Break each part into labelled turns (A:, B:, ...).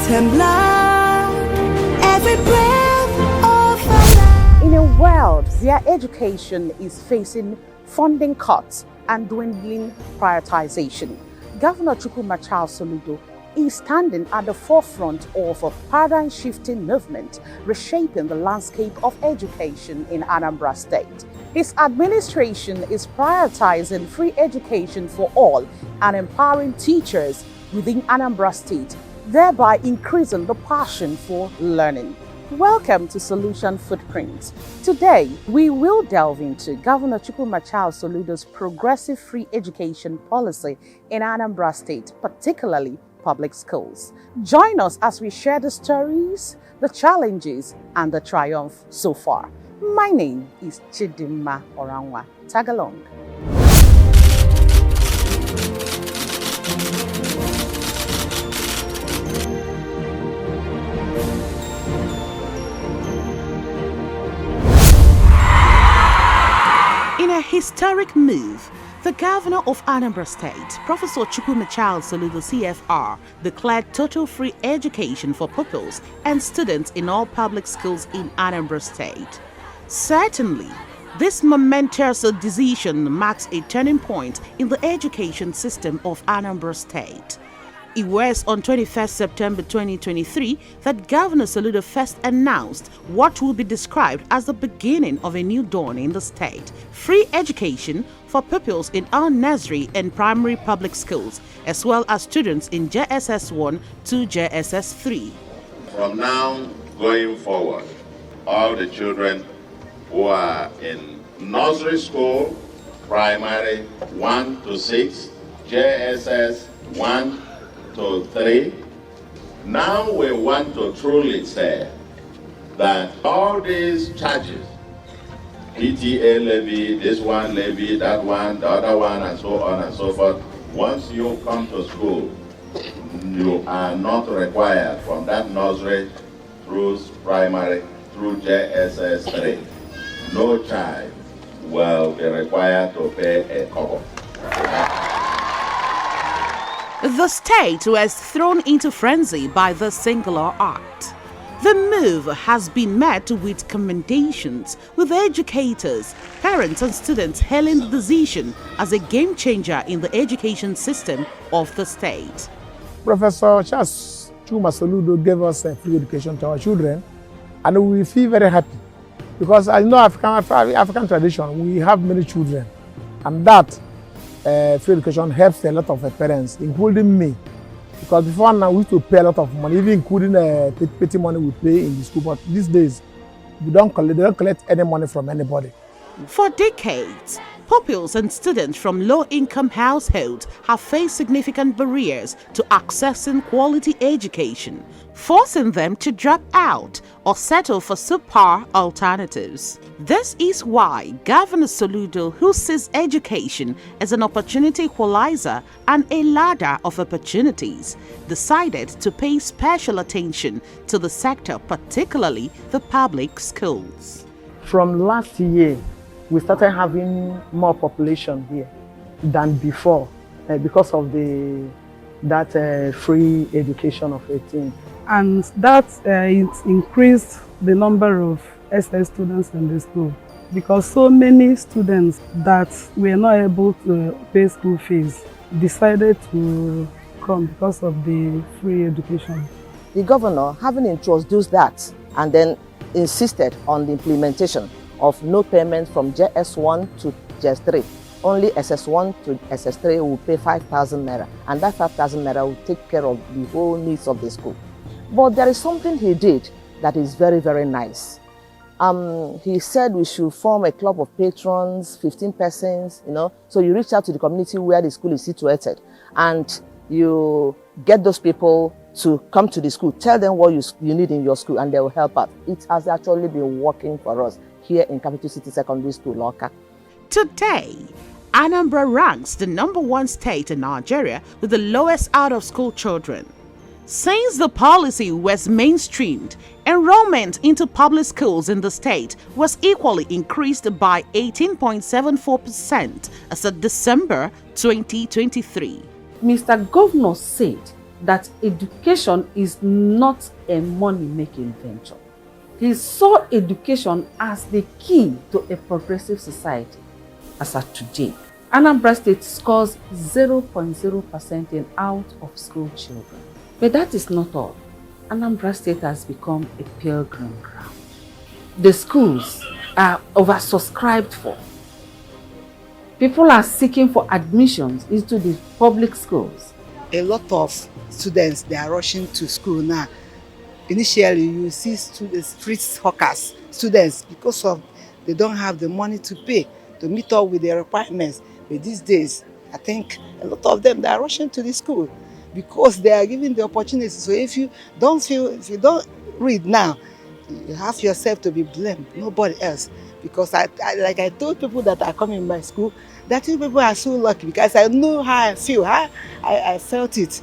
A: temblar every breath of our life.
B: In a world where education is facing funding cuts and dwindling prioritization, Governor Soludo is standing at the forefront of a paradigm-shifting movement reshaping the landscape of education in Anambra State. His administration is prioritizing free education for all and empowering teachers within Anambra State, thereby increasing the passion for learning. Welcome to Solution Footprints. Today, we will delve into Governor Soludo's progressive free education policy in Anambra State, particularly public schools. Join us as we share the stories, the challenges, and the triumph so far. My name is Chidimma Oranwa. Tag along. In a historic move, the governor of Anambra State, Professor Soludo CFR, declared total free education for pupils and students in all public schools in Anambra State. Certainly, this momentous decision marks a turning point in the education system of Anambra State. It was on 21st September 2023 that Governor Soludo first announced what will be described as the beginning of a new dawn in the state: free education for pupils in all nursery and primary public schools, as well as students in JSS 1 to JSS 3.
C: From now going forward, all the children who are in nursery school, primary 1 to 6, JSS 1 to 3, now we want to truly say that all these charges, PTA levy, this one levy, that one, the other one, and so on and so forth, once you come to school, you are not required from that nursery through primary through JSS 3. No child will be required to pay a kobo.
B: The state was thrown into frenzy by the singular act. The move has been met with commendations, with educators, parents and students hailing the decision as a game changer in the education system of the state.
D: Professor Soludo gave us free education to our children, and we feel very happy because I know African tradition, we have many children, and that free education helps a lot of parents, including me. Because before now we used to pay a lot of money, even including petty money we pay in the school. But these days, they don't collect any money from anybody.
B: For decades, pupils and students from low-income households have faced significant barriers to accessing quality education, forcing them to drop out or settle for subpar alternatives. This is why Governor Soludo, who sees education as an opportunity equalizer and a ladder of opportunities, decided to pay special attention to the sector, particularly the public schools.
E: From last year, we started having more population here than before because of that free education of 18.
F: And that it increased the number of SS students in the school because so many students that were not able to pay school fees decided to come because of the free education.
G: The governor, having introduced that and then insisted on the implementation of no payment from JS1 to JS3. Only SS1 to SS3 will pay 5,000 naira, and that 5,000 naira will take care of the whole needs of the school. But there is something he did that is very, very nice. He said we should form a club of patrons, 15 persons, so you reach out to the community where the school is situated, and you get those people to come to the school, tell them what you need in your school, and they will help out. It has actually been working for us here in Capital City Secondary School, Loka.
B: Today, Anambra ranks the #1 state in Nigeria with the lowest out-of-school children. Since the policy was mainstreamed, enrollment into public schools in the state was equally increased by 18.74% as of December 2023.
H: Mr. Governor said
B: that education is not a money-making venture. He saw education as the key to a progressive society. As at today, Anambra State scores 0.0% in out-of-school children. But that is not all. Anambra State has become a pilgrim ground. The schools are oversubscribed for. People are seeking for admissions into the public schools.
H: A lot of students, they are rushing to school now. Initially, you see street hawkers, students, because of they don't have the money to pay to meet up with their requirements. But these days, I think a lot of them, they are rushing to the school because they are given the opportunity. So if you don't read now, you have yourself to be blamed, nobody else. Because like I told people that are coming in my school, that you people are so lucky because I know how I feel. I felt it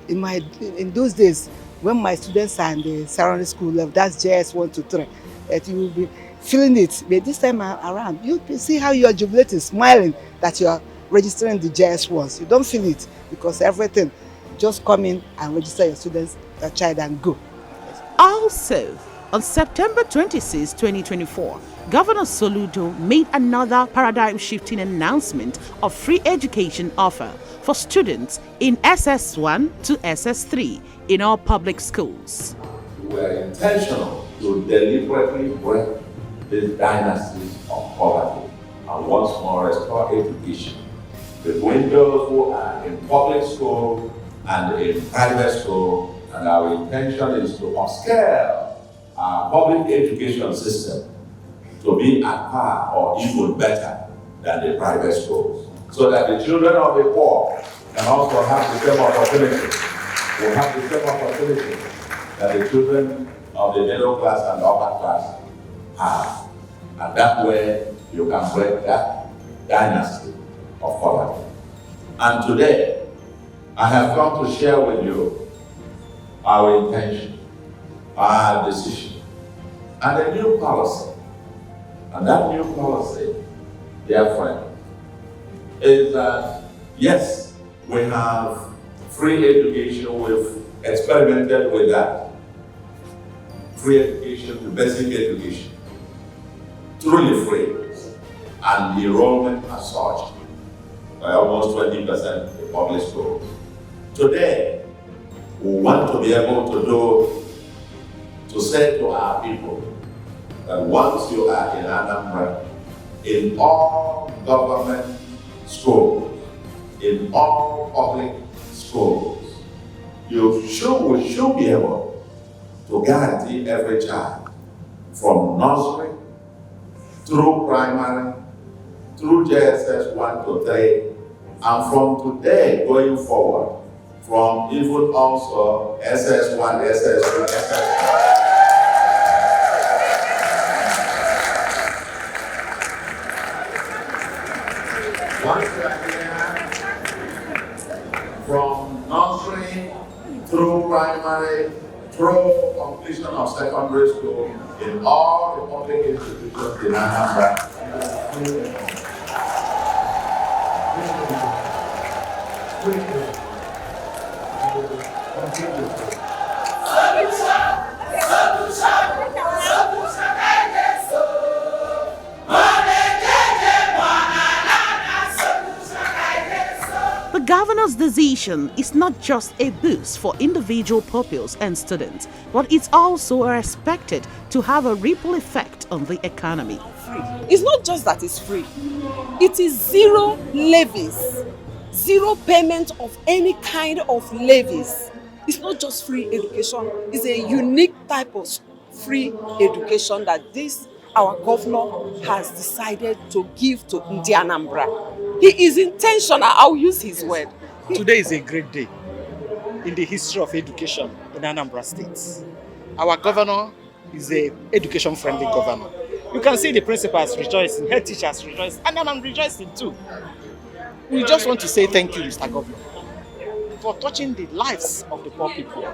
H: in those days when my students are in the surrounding school level, that's JS 1 to 3, that you will be feeling it. But this time around, you see how you are jubilating, smiling that you are registering the JS ones. You don't feel it because everything, just come in and register your students, your child, and go.
I: Also, on September 26, 2024, Governor Soludo made another paradigm-shifting announcement of free education offer for students in SS1 to SS3 in all public schools.
C: We were intentional to deliberately break these dynasties of poverty and once more restore education between those who are in public school and in private school, and our intention is to upscale our public education system to be at par or even better than the private schools, so that the children of the poor can also have the same opportunity, will have the same opportunity that the children of the middle class and upper class have. And that way you can break that dynasty of poverty. And today, I have come to share with you our intention, our decision, and a new policy. And that new policy, dear friend, is that yes, we have free education. We've experimented with that. Free education to basic education. Truly free. And the enrollment has surged by almost 20% in public schools. Today, we want to be able to say to our people that once you are in Anambra, in all government schools, in all public schools, we should be able to guarantee every child from nursery through primary, through JSS 1 to 3, and from today going forward, from even also SS1, SS2, SS3. Once you are here, from nursery through primary, through completion of secondary school, in all the public institutions in Anambra.
I: The governor's decision is not just a boost for individual pupils and students, but it's also expected to have a ripple effect on the economy.
J: It's not just that it's free. It is zero levies, zero payment of any kind of levies. It's not just free education. It's a unique type of free education that our governor has decided to give to Anambra. He is intentional. I'll use his word.
K: Today is a great day in the history of education in Anambra State. Our governor is an education-friendly governor. You can see the principals rejoicing, head teachers rejoicing, and I'm rejoicing too. We just want to say thank you, Mr. Governor, for touching the lives of the poor people.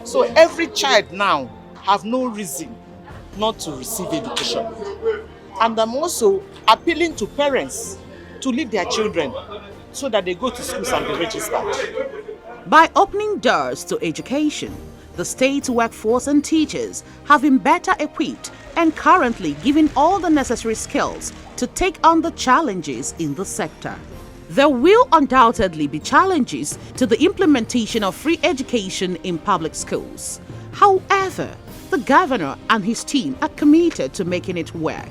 K: So every child now have no reason not to receive education. And I'm also appealing to parents to leave their children so that they go to schools and be registered.
I: By opening doors to education, the state's workforce and teachers have been better equipped and currently given all the necessary skills to take on the challenges in the sector. There will undoubtedly be challenges to the implementation of free education in public schools. However, the governor and his team are committed to making it work.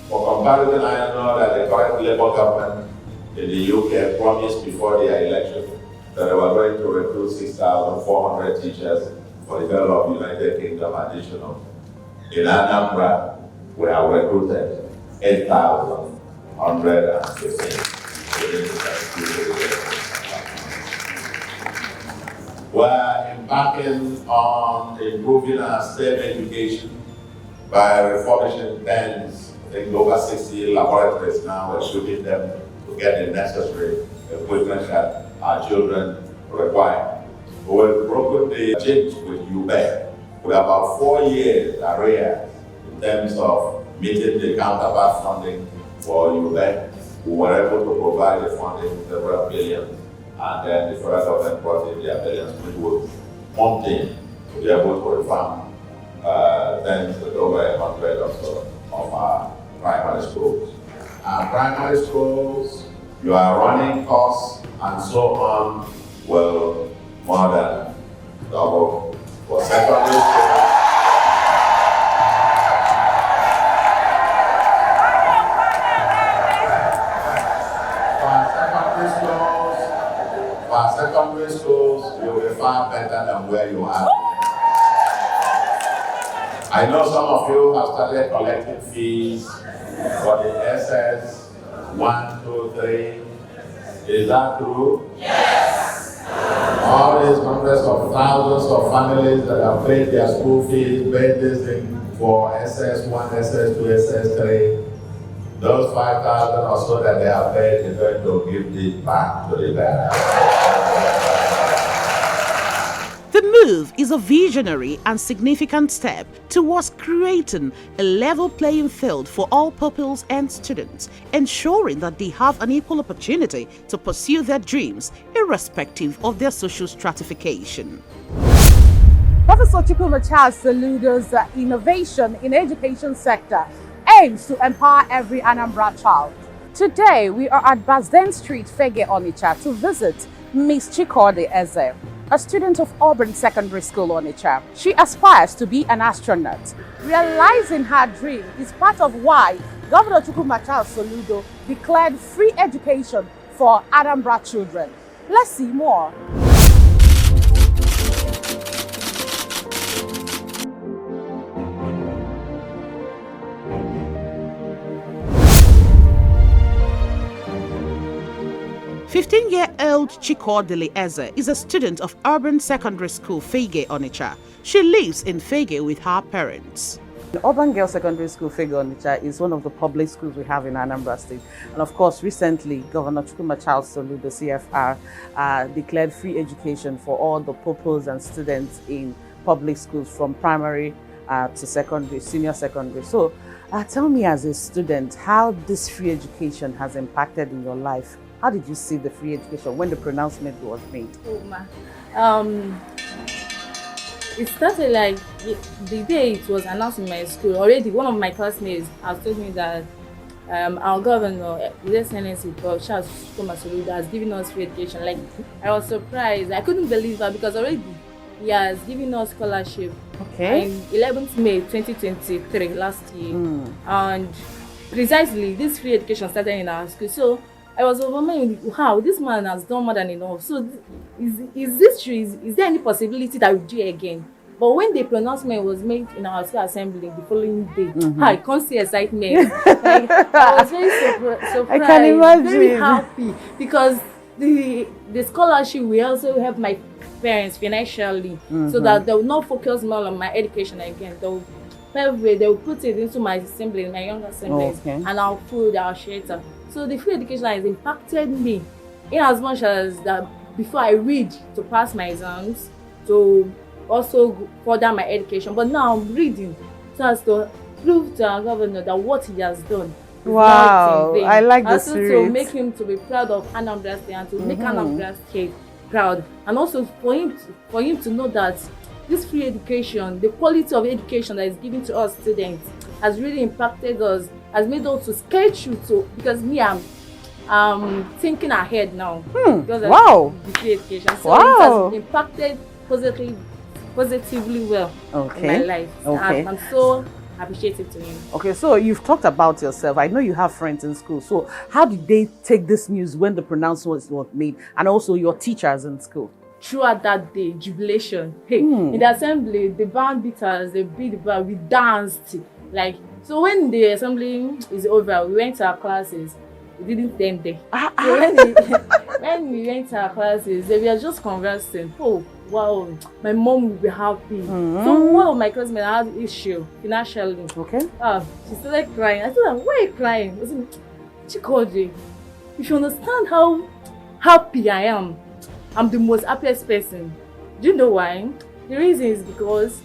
C: For comparison, I know that the current Labour government in the UK promised before their election that they were going to recruit 6,400 teachers for the whole of the United Kingdom additional. In Anambra, we have recruited 8,115. We're embarking on improving our STEM education by refurbishing 10, I think over 60 laboratories now, equipping them to get the necessary equipment that our children require. We've broken the change with UBEC with about 4 years arrears in terms of meeting the counterpart funding for UBEC. We were able to provide the funding several billions, and then the federal government brought in their billions, which was wanting to be able to refund tens with over 100 or so of our primary schools. Our primary schools, you are running costs and so on, will more than double. For secondary schools, you'll be far better than where you are. I know some of you have started collecting fees for the SS 1, 2, 3. Is that true? Yes! All these hundreds of thousands of families that have paid their school fees, paid this thing for SS 1, SS 2, SS 3. Those 5,000 or so that they have paid is going to give this back to the parents.
I: The move is a visionary and significant step towards creating a level playing field for all pupils and students, ensuring that they have an equal opportunity to pursue their dreams, irrespective of their social stratification.
B: Professor Chukwuma Charles Soludo's innovation in education sector aims to empower every Anambra child. Today, we are at Basden Street, Fege, Onitsha, to visit Miss Chikode Eze, a student of Auburn Secondary School, Onitsha. She aspires to be an astronaut. Realizing her dream is part of why Governor Chukwuma Charles Soludo declared free education for Anambra children. Let's see more.
I: "15-year-old Chikode Eze is a student of Auburn Secondary School, Fege, Onitsha. She lives in Fege with her parents.
B: The Auburn Girls Secondary School, Fege, Onitsha is one of the public schools we have in Anambra State. And of course, recently, Governor Chukwuma Charles Soludo, CFR, declared free education for all the pupils and students in public schools from primary to secondary, senior secondary. So tell me, as a student, how this free education has impacted in your life. How did you see the free education when the pronouncement was made?
L: It started like the day it was announced in my school. Already, one of my classmates has told me that our governor, His Excellency Charles Chukwuma Soludo, has given us free education. Like, I was surprised. I couldn't believe that because already he has given us scholarship.
B: Okay.
L: On 11th May 2023, last year. And precisely, this free education started in our school. So I was overwhelmed. Wow, this man has done more than enough. So is this true? Is there any possibility that we do it again? But when the pronouncement was made in our school assembly the following day, I can't see excitement. Like, I was very surprised.
B: I can imagine.
L: Very happy because the scholarship will also help my parents financially, so that they will not focus more on my education again. They will put it into my assembly, my younger assemblies, and our food, our shelter. So the free education has impacted me in as much as that before I read to pass my exams, to also further my education. But now I'm reading so as to prove to our governor that what he has done.
B: Wow, I like the
L: also
B: spirit.
L: to make him to be proud of Anambra State and to make Anambra State proud. And also for him to know that this free education, the quality of education that is given to us students has really impacted us, has made us to scale through to, because me, I'm thinking ahead now. Because
B: Wow.
L: of the free education. So
B: Wow.
L: it has impacted positively well in my life.
B: Okay.
L: I'm so appreciative to him.
B: Okay, so you've talked about yourself. I know you have friends in school. So how did they take this news when the pronouncement was made, and also your teachers in school?
L: Throughout that day, jubilation. Hey, in the assembly, the band beat us, they beat the band, we danced. Like, so when the assembly is over, we went to our classes. We didn't end there. So when we went to our classes, we were just conversing. Oh, wow, my mom will be happy. So one of my classmates had an issue financially.
B: Okay.
L: She started crying. I told her, why are you crying? I said, Chikoji, if you understand how happy I am, I'm the most happiest person. Do you know why? The reason is because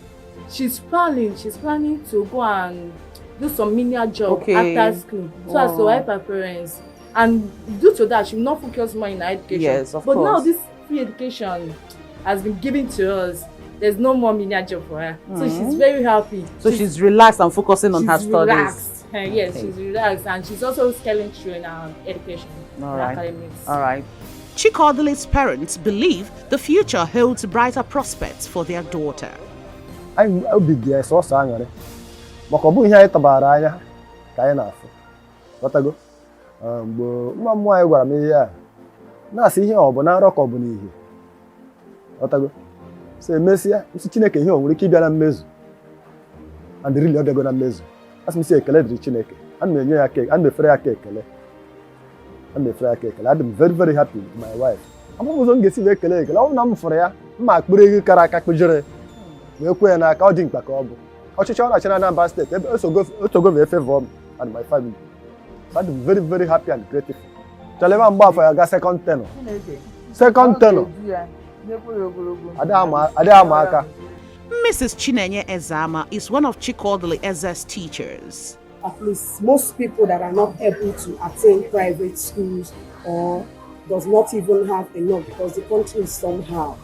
L: she's planning to go and do some menial job after school, so as to help her parents. And due to that, she will not focus more in her education.
B: Yes, of
L: course. But now this free education has been given to us. There's no more menial job for her. So she's very happy.
B: So she's relaxed and focusing on her studies.
L: Relaxed. Yes, she's relaxed, and she's also scaling through in her education, academics.
B: All right.
I: Chikodele's parents believe the future holds brighter prospects for their daughter.
M: I'm big yes or sang. Makobu here tabara anya ka anyị na-afụ. Ghọtago? Nwa m nwaanyị gwara m ihe a. Na-asị ihe ọ bụ na nrọ ka ọ bụ n'ihe. Ghọtago? So emesịa, isi Chineke ihe o nwere ike ịbịa na mmezu. And really ọ bịago na mmezu. Asị m si ekele dịrị Chineke. Ana m enye ya keke, ana m efere ya kekele. I'm very, very happy with my wife. I'm almost going to get ekele. I'm for ya. I'm akpụrụ kara aka kpụjere. Wee kwe na aka ọ dị mkpa ka ọ bụ. Ọchịchị ọ na-achị na Anambra State, ebe o go wee favor me and my family. So I'm very, very happy and grateful. Chalema mgba afọ ya ga second tenor. Second tenor. Ada ama aka.
I: Mrs. Chinenye Ezama is one of Chikodele Eze's teachers.
N: At least most people that are not able to attend private schools or does not even have enough, because the country is somehow,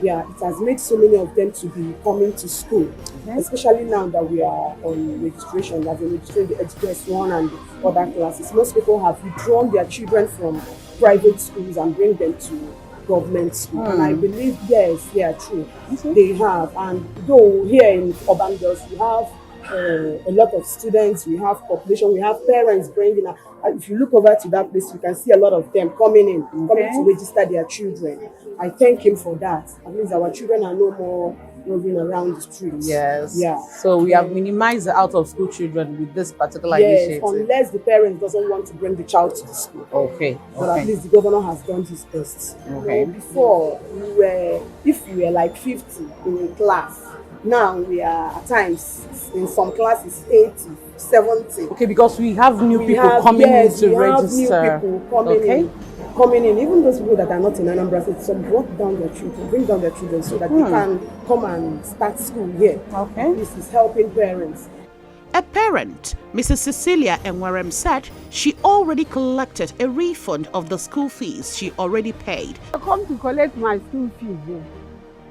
N: it has made so many of them to be coming to school, especially now that we are on registration, that we're registering the HGS1 and other classes. Most people have withdrawn their children from private schools and bring them to government school. And I believe, yes, true. They have. And though here in Urban Girls, we have a lot of students, we have population, we have parents bringing up. If you look over to that place, you can see a lot of them coming coming to register their children. I thank him for that. At least our children are no more roving around the streets.
B: Yes. Yeah. So we have minimized the out of school children with this particular initiative.
N: Unless the parent doesn't want to bring the child to the school.
B: Okay.
N: But at least the governor has done his best.
B: Okay.
N: Before if we were like 50 in a class, now we are at times in some classes 80, 70.
B: Okay, because we have new people coming in to register.
N: Have new people coming in. Even those people that are not in Anambra, some bring down their children so that they can come and start school here.
B: Okay.
N: This is helping parents.
I: A parent, Mrs. Cecilia Enwerem, said she already collected a refund of the school fees she already paid.
O: I come to collect my school fees.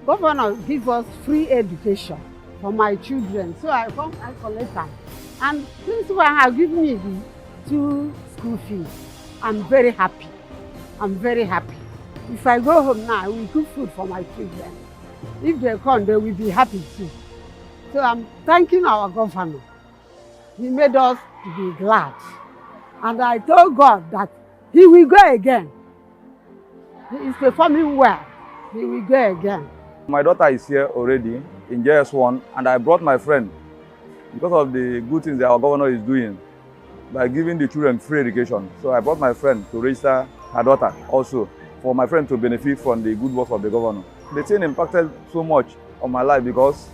O: Governor gives us free education for my children, so I come and collect them. And principal have given me the 2 school fees. I'm very happy. If I go home now, I will cook food for my children. If they come, they will be happy too. So I'm thanking our governor. He made us to be glad. And I told God that he will go again. He is performing well. He will go again.
P: My daughter is here already in JS1, and I brought my friend because of the good things that our governor is doing by giving the children free education. So I brought my friend to register her daughter also, for my friend to benefit from the good work of the governor. The thing impacted so much on my life because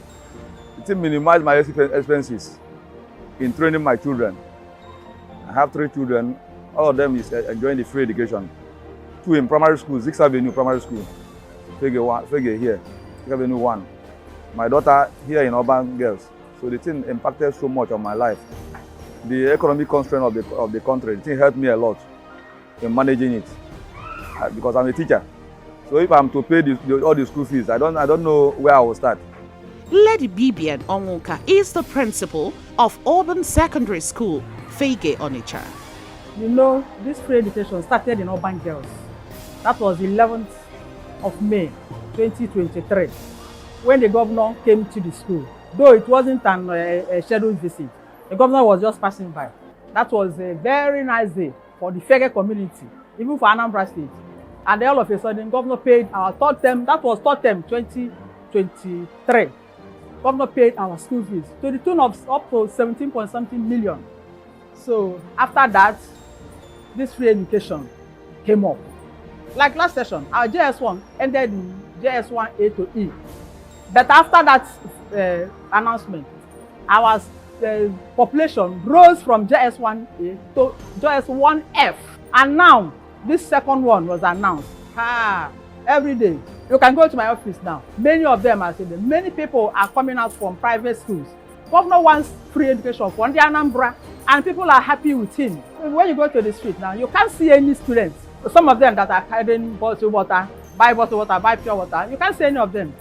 P: it minimized my expenses in training my children. I have 3 children. All of them is enjoying the free education. 2 in primary school, 6th Avenue Primary School. Figure here, 6th Avenue 1. My daughter here in Urban Girls. So the thing impacted so much on my life. The economic constraint of the country, the thing helped me a lot in managing it. Because I'm a teacher. So if I'm to pay all the school fees, I don't know where I will start.
I: Lady Bibian Onwuka is the principal of Urban Secondary School, Fege Onitsha.
F: You know, this free education started in Urban Girls. That was 11th of May 2023 when the governor came to the school. Though it wasn't a scheduled visit, the governor was just passing by. That was a very nice day for the Fege community, even for Anambra State. And then all of a sudden, governor paid our third term, that was third term 2023. Governor paid our school fees to the tune of up to 17-point-something million. So after that, this free education came up. Like last session, our JS1 ended in JS1A to E. But after that announcement, our population rose from JS1A to JS1F. And now, this second one was announced. Every day. You can go to my office now. Many of them are saying, many people are coming out from private schools. Governor wants free education for the Anambra, and people are happy with him. When you go to the street now, you can't see any students. Some of them that are carrying bottled water, buy pure water. You can't see any of them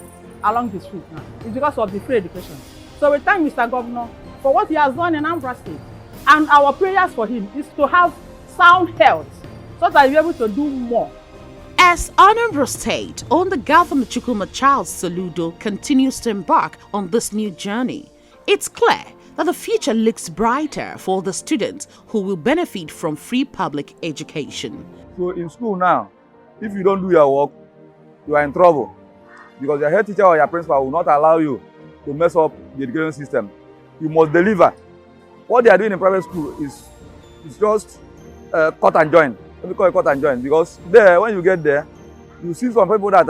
F: along the street now. It's because of the free education. So we thank Mr. Governor for what he has done in Anambra State. And our prayers for him is to have sound health so that he'll be able to do more.
I: As Anambra State, under Governor Chukwuma Charles Soludo, continues to embark on this new journey, it's clear that the future looks brighter for the students who will benefit from free public education.
P: So in school now, if you don't do your work, you are in trouble because your head teacher or your principal will not allow you to mess up the education system. You must deliver. What they are doing in private school is just cut and join. Let me call it cut and join, because there, when you get there, you see some people that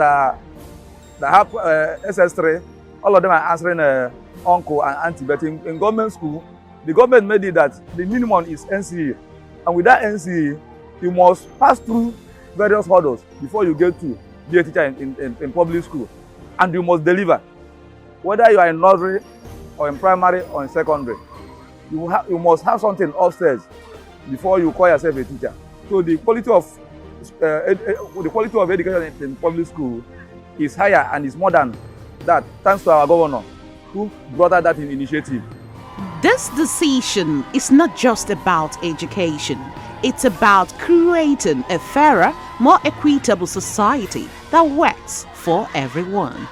P: have SS3, all of them are answering uncle and auntie. But in government school, the government made it that the minimum is NCE. And with that NCE, you must pass through various hurdles before you get to be a teacher in public school. And you must deliver. Whether you are in nursery, or in primary, or in secondary, you must have something upstairs before you call yourself a teacher. So the quality of education in public school is higher and is more than that, thanks to our governor, who brought out that initiative.
I: This decision is not just about education. It's about creating a fairer, more equitable society that works for everyone.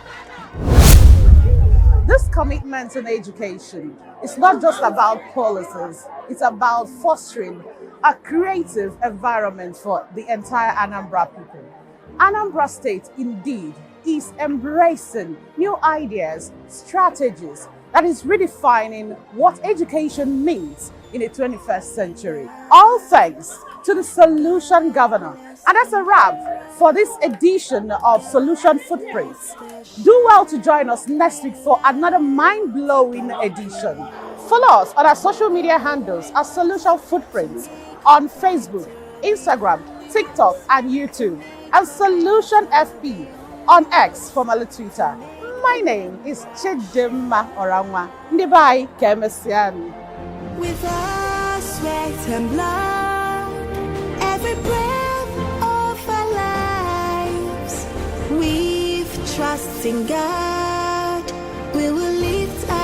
B: This commitment in education is not just about policies, it's about fostering a creative environment for the entire Anambra people. Anambra State indeed is embracing new ideas, strategies that is redefining what education means in the 21st century. All thanks to the Solution Governor. And that's a wrap for this edition of Solution Footprints. Do well to join us next week for another mind-blowing edition. Follow us on our social media handles as Solution Footprints on Facebook, Instagram, TikTok, and YouTube, and Solution FP on X, formerly Twitter. My name is Chidimma Oranwa. Ndibai Kemesian.
A: With our sweat and blood, every breath of our lives, we've trust in God. We will lift our